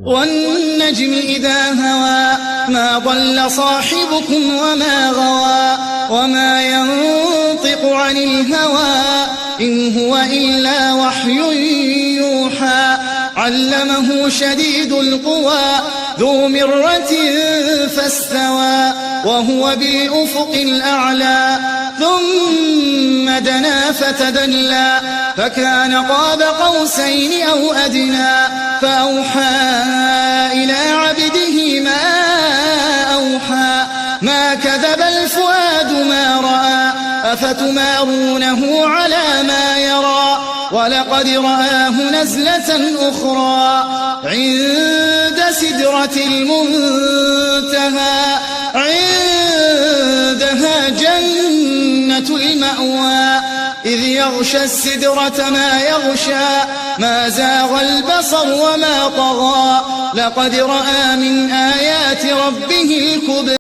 والنجم إذا هوى ما ضل صاحبكم وما غوى وما ينطق عن الهوى إن هو إلا وحي يوحى علمه شديد القوى ذو مرة فاستوى وهو بالأفق الأعلى ثم دنا فتدلى فكان قاب قوسين أو أدنى فأوحى إلى عبده ما أوحى ما كذب الفؤاد ما رأى أفتمارونه على ما يرى ولقد رآه نزلة أخرى عند سدرة المنتهى عندها جنة المأوى إذ يغشى السدرة ما يغشى ما زاغ البصر وما طغى لقد رأى من آيات ربه الكبرى.